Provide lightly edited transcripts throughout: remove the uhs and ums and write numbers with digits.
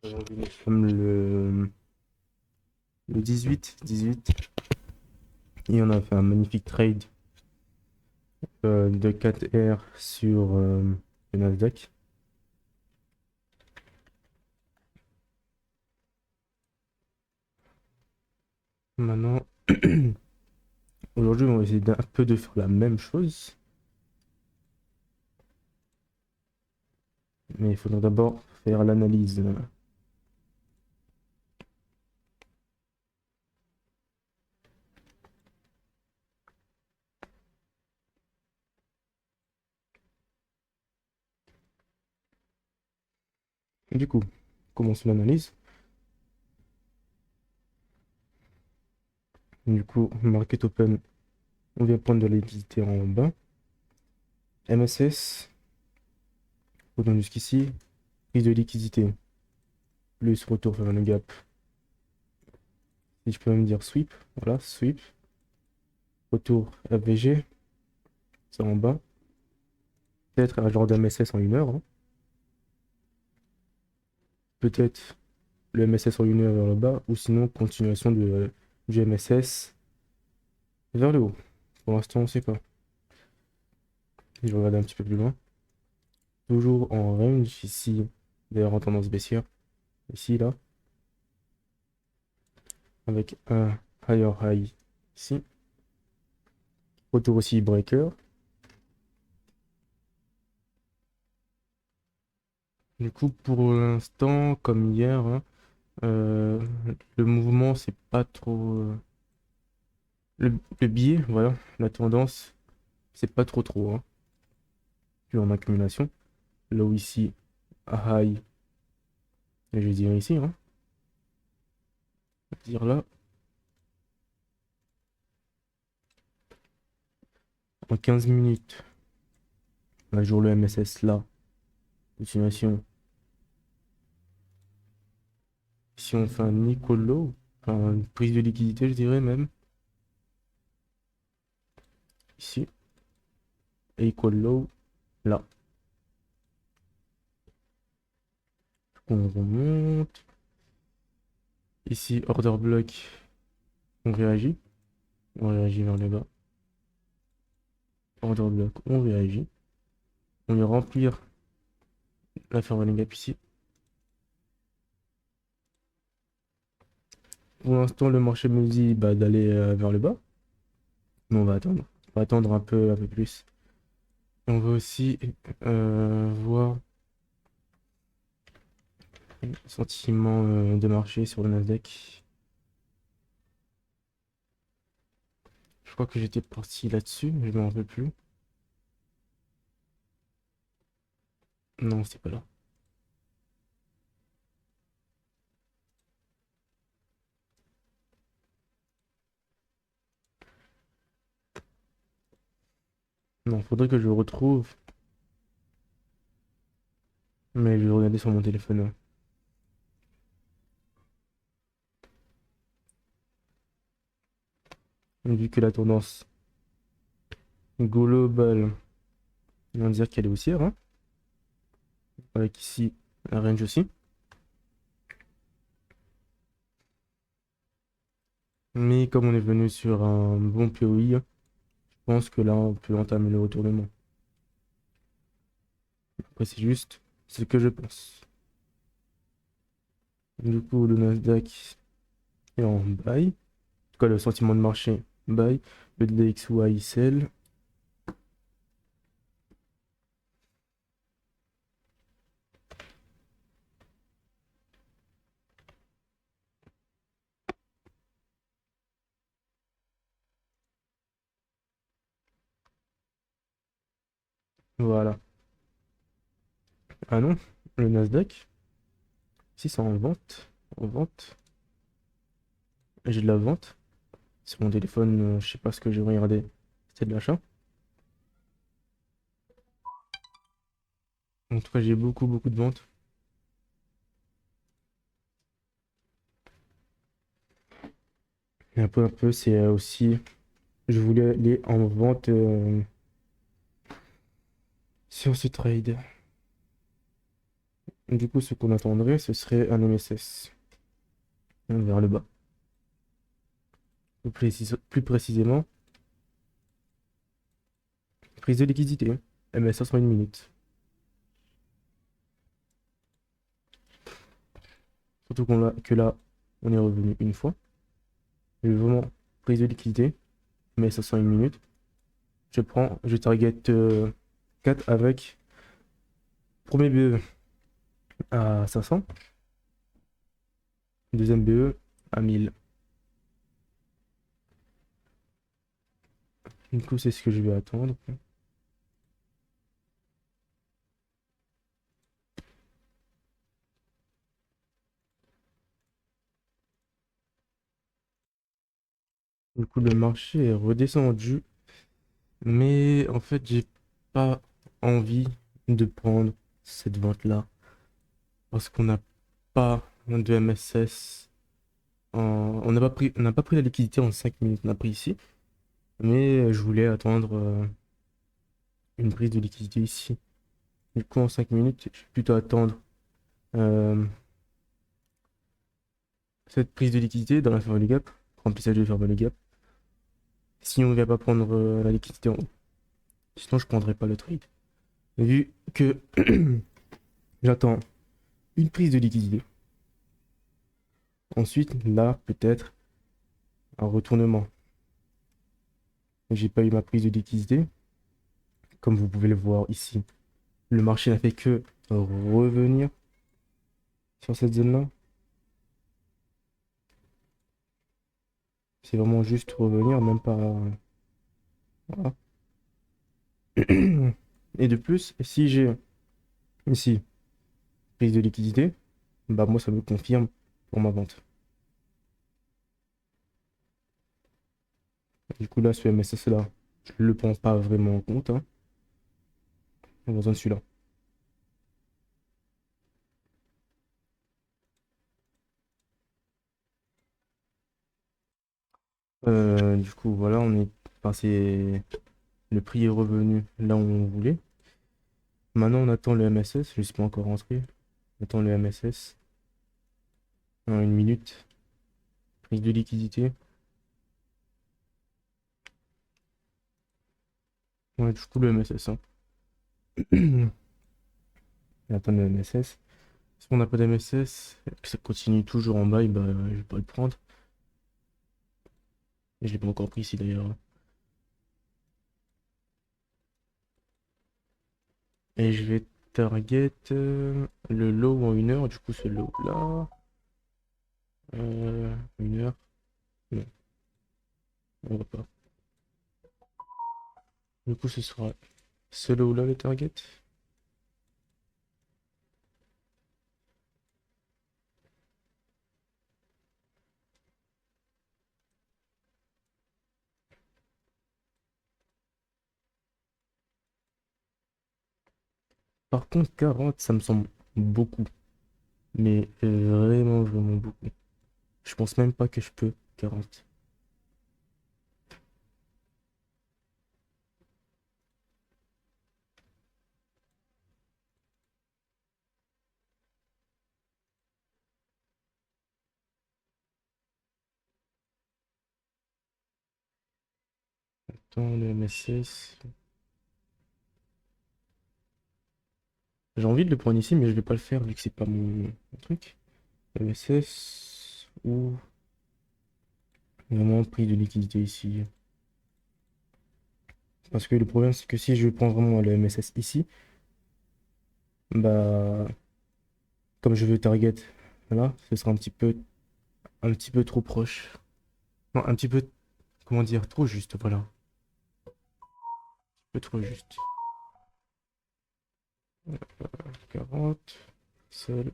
Aujourd'hui, nous sommes le 18 et on a fait un magnifique trade de 4R sur le Nasdaq. Maintenant, aujourd'hui, on va essayer d'un peu de faire la même chose, mais il faudra d'abord faire l'analyse. Du coup, commençons l'analyse. Du coup, Market Open, on vient prendre de la liquidité en bas. MSS, retourne jusqu'ici, prise de liquidité, plus retour vers le gap. Si je peux même dire sweep, voilà, sweep, retour FVG, ça en bas. Peut-être un genre d'MSS en 1 heure, hein. Peut-être le MSS en 1 heure vers le bas, ou sinon continuation du MSS vers le haut. Pour l'instant, on ne sait pas. Je vais regarder un petit peu plus loin. Toujours en range, ici, d'ailleurs en tendance baissière, ici, là, avec un higher high ici. Retour aussi breaker. Du coup, pour l'instant, comme hier, hein, euh, le mouvement, c'est pas trop. Le biais, voilà, la tendance, c'est pas trop, hein. Puis en accumulation. Low ici, high, et je vais dire ici, hein. Je vais dire là, en 15 minutes, un jour le MSS là, continuation. Si on fait un equal low, enfin, une prise de liquidité, je dirais même, ici, et equal low là. On remonte. Ici, order block, on réagit. On réagit vers le bas. Order block, on réagit. On va remplir la Fairway Gap ici. Pour l'instant, le marché me dit bah, d'aller vers le bas. Mais on va attendre. On va attendre un peu plus. On va aussi voir le sentiment de marché sur le Nasdaq. Je crois que j'étais parti là-dessus, je ne me rappelle plus. Non, c'était pas là. Non, faudrait que je le retrouve. Mais je vais regarder sur mon téléphone, hein. Vu que la tendance globale, on va dire qu'elle est haussière, hein. Avec ici la range aussi. Mais comme on est venu sur un bon POI, je pense que là, on peut entamer le retournement. Après, c'est juste ce que je pense. Du coup, le Nasdaq est en buy. En tout cas, le sentiment de marché, buy. Le DXY sell. Voilà. Ah non, le Nasdaq, si c'est en vente, en vente, j'ai de la vente. Sur mon téléphone, je sais pas ce que j'ai regardé, c'était de l'achat. En tout cas, j'ai beaucoup de ventes. Et un peu, c'est aussi, je voulais aller en vente sur ce trade. Du coup, ce qu'on attendrait, ce serait un MSS vers le bas. Plus précisément, prise de liquidité, MSS en 1 minute. Surtout que là, on est revenu une fois. Je veux vraiment prise de liquidité, MSS en 1 minute. Je target 4 avec premier BE à 500, deuxième BE à 1000. Du coup, c'est ce que je vais attendre. Du coup, le marché est redescendu, mais en fait, j'ai pas envie de prendre cette vente-là parce qu'on n'a pas de MSS. On n'a pas pris la liquidité en 5 minutes, on a pris ici, mais je voulais attendre une prise de liquidité ici. Du coup, en 5 minutes, je vais plutôt attendre euh, cette prise de liquidité dans la Fairvalue Gap, remplissage de Fairvalue Gap. Si on ne vient pas prendre la liquidité en haut, sinon je prendrai pas le trade. Vu que j'attends une prise de liquidité, ensuite là peut-être un retournement. J'ai pas eu ma prise de liquidité, comme vous pouvez le voir ici. Le marché n'a fait que revenir sur cette zone-là. C'est vraiment juste revenir, même pas. Voilà. Et de plus, si j'ai ici prise de liquidité, bah moi ça me confirme pour ma vente. Du coup là, ce MSS là, je le prends pas vraiment en compte, hein. J'ai besoin de celui-là. Du coup voilà, enfin, le prix est revenu là où on voulait. Maintenant on attend le MSS, je ne suis pas encore rentré. On attend le MSS en 1 minute. Prise de liquidité. Ouais, du coup le MSS, hein. On attend le MSS. Si on n'a pas d'MSS, que ça continue toujours en bas, bah, je vais pas le prendre. Et je l'ai pas encore pris ici d'ailleurs. Et je vais target le low en 1 heure. Du coup, ce low là. 1 heure. Non, on va pas. Du coup, ce sera ce low là le target. Par contre, 40, ça me semble beaucoup. Mais vraiment, vraiment beaucoup. Je pense même pas que je peux 40. Attends, le MSS. J'ai envie de le prendre ici, mais je vais pas le faire vu que c'est pas mon truc. MSS ou vraiment prix de liquidité ici. Parce que le problème, c'est que si je prends vraiment le MSS ici, bah, comme je veux target, voilà, ce sera un petit peu trop proche. Non, un petit peu, comment dire, trop juste, voilà. Un peu trop juste. 40, seul,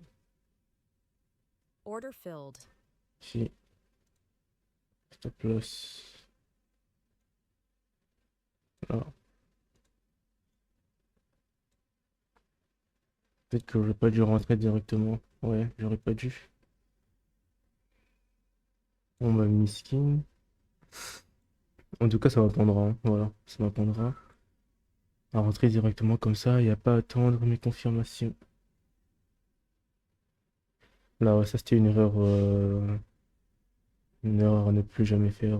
Order filled. ici, stop loss, là. Peut-être que j'aurais pas dû rentrer directement. Ouais, j'aurais pas dû. On m'a mis skin. En tout cas, ça m'apprendra, hein. Voilà, ça m'apprendra à rentrer directement comme ça et à pas attendre mes confirmations. Là, ouais, ça c'était une erreur à ne plus jamais faire.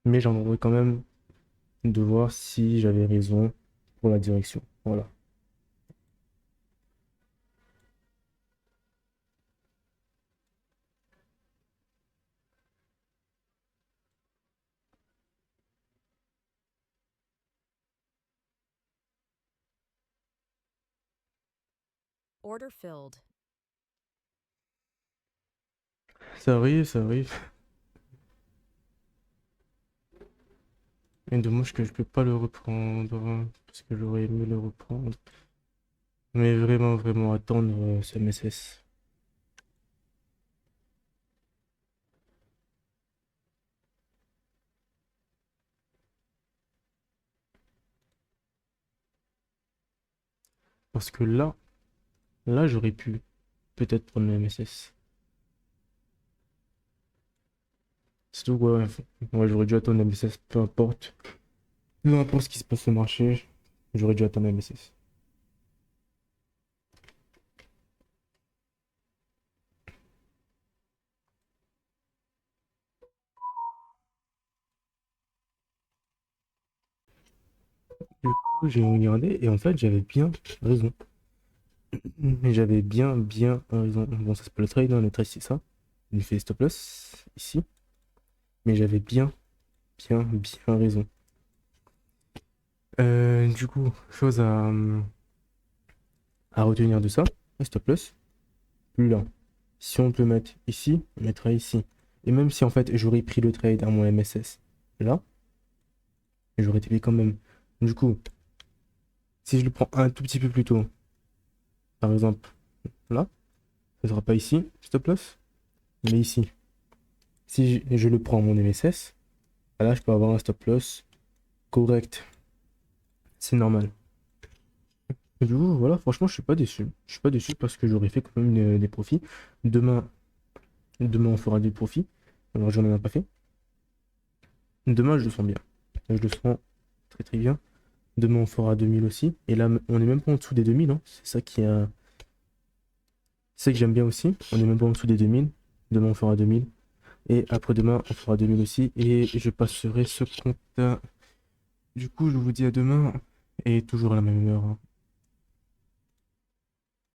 Mais j'en aurais quand même de voir si j'avais raison pour la direction. Voilà. Order filled. Ça arrive, ça arrive. Et dommage que je peux pas le reprendre, parce que j'aurais aimé le reprendre. Mais vraiment, vraiment attendre ce MSS. Parce que là, j'aurais pu peut-être prendre le MSS. Surtout, ouais, ouais, j'aurais dû attendre le MSS, peu importe. Peu importe ce qui se passe au marché, j'aurais dû attendre le MSS. Du coup, j'ai regardé et en fait, j'avais bien raison. J'avais bien raison. Bon, ça c'est pas le trade, hein. Le trade c'est ça. Il fait stop loss ici. Mais j'avais bien raison. Du coup, chose à retenir de ça, stop loss, plus là. Si on peut mettre ici, on mettra ici. Et même si en fait j'aurais pris le trade à mon MSS là, j'aurais été payé quand même. Du coup, si je le prends un tout petit peu plus tôt, par exemple là, ça sera pas ici, stop loss, mais ici. Si je le prends à mon MSS, là je peux avoir un stop loss correct. C'est normal. Et du coup, voilà, franchement, je suis pas déçu. Je suis pas déçu parce que j'aurais fait quand même des profits. Demain, demain, on fera des profits. Alors, j'en ai pas fait. Demain, je le sens bien. Je le sens très très bien. Demain, on fera 2000 aussi. Et là, on est même pas en dessous des 2000, hein. C'est ça qui a... C'est ça que j'aime bien aussi. On est même pas en dessous des 2000. Demain, on fera 2000. Et après-demain, on fera 2000 aussi. Et je passerai ce compte. Du coup, je vous dis à demain. Et toujours à la même heure, hein.